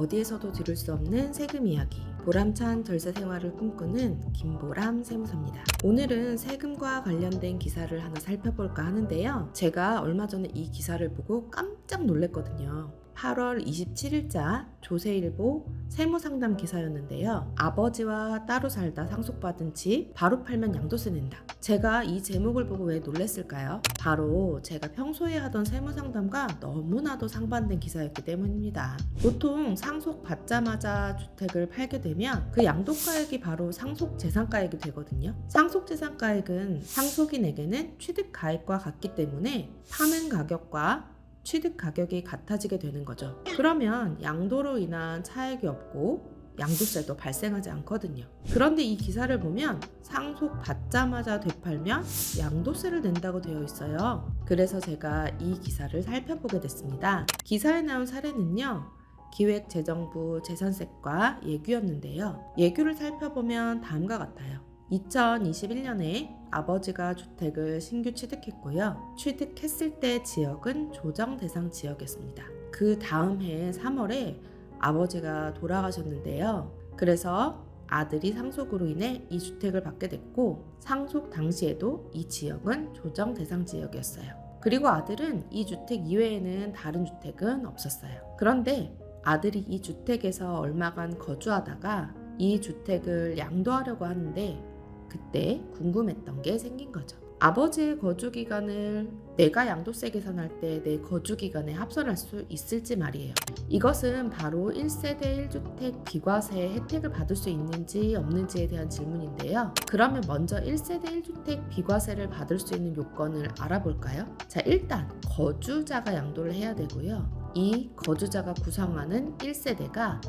어디에서도 들을 수 없는 세금 이야기, 보람찬 절세 생활을 꿈꾸는 김보람 세무사입니다. 오늘은 세금과 관련된 기사를 하나 살펴볼까 하는데요. 제가 얼마 전에 이 기사를 보고 깜짝 놀랐거든요. 8월 27일자 조세일보 세무상담 기사였는데요. 아버지와 따로 살다 상속받은 집 바로 팔면 양도세 낸다. 제가 이 제목을 보고 왜 놀랐을까요? 바로 제가 평소에 하던 세무상담과 너무나도 상반된 기사였기 때문입니다. 보통 상속받자마자 주택을 팔게 되면 그 양도가액이 바로 상속재산가액이 되거든요. 상속재산가액은 상속인에게는 취득가액과 같기 때문에 파는 가격과 취득 가격이 같아지게 되는 거죠. 그러면 양도로 인한 차액이 없고 양도세도 발생하지 않거든요. 그런데 이 기사를 보면 상속받자마자 되팔면 양도세를 낸다고 되어 있어요. 그래서 제가 이 기사를 살펴보게 됐습니다. 기사에 나온 사례는요, 기획재정부 재산세과 예규였는데요. 예규를 살펴보면 다음과 같아요. 2021년에 아버지가 주택을 신규 취득했고요. 취득했을 때 지역은 조정 대상 지역이었습니다. 그 다음 해 3월에 아버지가 돌아가셨는데요. 그래서 아들이 상속으로 인해 이 주택을 받게 됐고, 상속 당시에도 이 지역은 조정 대상 지역이었어요. 그리고 아들은 이 주택 이외에는 다른 주택은 없었어요. 그런데 아들이 이 주택에서 얼마간 거주하다가 이 주택을 양도하려고 하는데 그때 궁금했던 게 생긴 거죠. 아버지의 거주기간을 내가 양도세 계산할 때 내 거주기간에 합산할 수 있을지 말이에요. 이것은 바로 1세대 1주택 비과세 혜택을 받을 수 있는지 없는지에 대한 질문인데요. 그러면 먼저 1세대 1주택 비과세를 받을 수 있는 요건을 알아볼까요? 자, 일단 거주자가 양도를 해야 되고요. 이 거주자가 구성하는 1세대가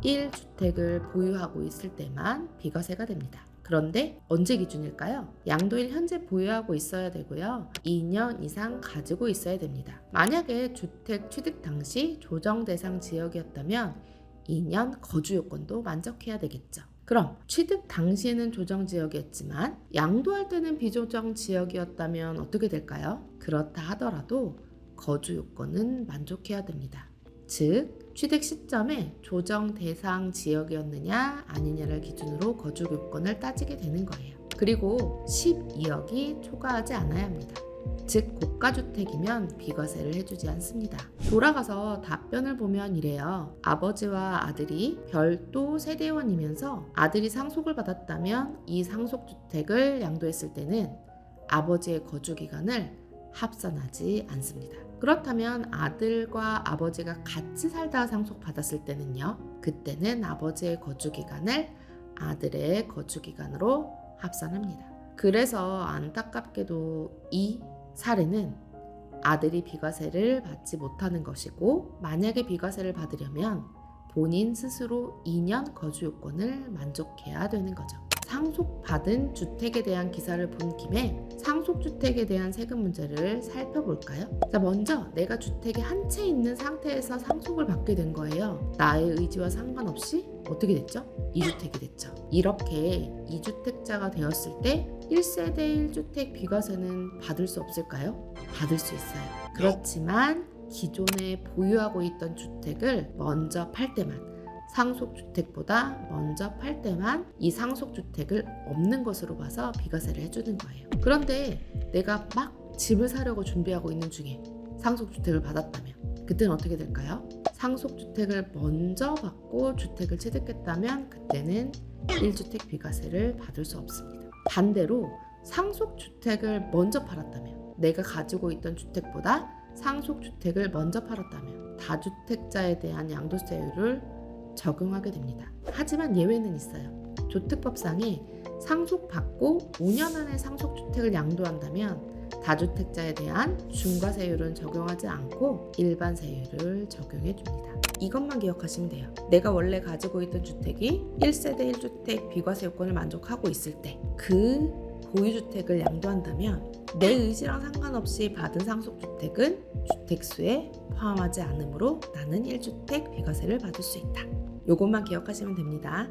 1주택을 보유하고 있을 때만 비과세가 됩니다. 그런데 언제 기준일까요? 양도일 현재 보유하고 있어야 되고요. 2년 이상 가지고 있어야 됩니다. 만약에 주택 취득 당시 조정 대상 지역이었다면 2년 거주 요건도 만족해야 되겠죠. 그럼 취득 당시에는 조정 지역이었지만 양도할 때는 비조정 지역이었다면 어떻게 될까요? 그렇다 하더라도 거주 요건은 만족해야 됩니다. 즉, 취득 시점에 조정 대상 지역이었느냐 아니냐를 기준으로 거주 요건을 따지게 되는 거예요. 그리고 12억이 초과하지 않아야 합니다. 즉, 고가주택이면 비과세를 해주지 않습니다. 돌아가서 답변을 보면 이래요. 아버지와 아들이 별도 세대원이면서 아들이 상속을 받았다면 이 상속주택을 양도했을 때는 아버지의 거주기간을 합산하지 않습니다. 그렇다면 아들과 아버지가 같이 살다가 상속받았을 때는요, 그때는 아버지의 거주기간을 아들의 거주기간으로 합산합니다. 그래서 안타깝게도 이 사례는 아들이 비과세를 받지 못하는 것이고, 만약에 비과세를 받으려면 본인 스스로 2년 거주 요건을 만족해야 되는 거죠. 상속받은 주택에 대한 기사를 본 김에 상속주택에 대한 세금 문제를 살펴볼까요? 자, 먼저 내가 주택이 한 채 있는 상태에서 상속을 받게 된 거예요. 나의 의지와 상관없이 어떻게 됐죠? 2주택이 됐죠. 이렇게 2주택자가 되었을 때 1세대 1주택 비과세는 받을 수 없을까요? 받을 수 있어요. 그렇지만 기존에 보유하고 있던 주택을 먼저 팔 때만, 상속주택보다 먼저 팔 때만 이 상속주택을 없는 것으로 봐서 비과세를 해주는 거예요. 그런데 내가 막 집을 사려고 준비하고 있는 중에 상속주택을 받았다면 그때는 어떻게 될까요? 상속주택을 먼저 받고 주택을 취득했다면 그때는 1주택 비과세를 받을 수 없습니다. 반대로 상속주택을 먼저 팔았다면, 내가 가지고 있던 주택보다 상속주택을 먼저 팔았다면 다주택자에 대한 양도세율을 적용하게 됩니다. 하지만 예외는 있어요. 조특법상에 상속받고 5년 안에 상속주택을 양도한다면 다주택자에 대한 중과세율은 적용하지 않고 일반 세율을 적용해 줍니다. 이것만 기억하시면 돼요. 내가 원래 가지고 있던 주택이 1세대 1주택 비과세 요건을 만족하고 있을 때 그 보유주택을 양도한다면 내 의지랑 상관없이 받은 상속주택은 주택수에 포함하지 않으므로 나는 1주택 비과세를 받을 수 있다. 요것만 기억하시면 됩니다.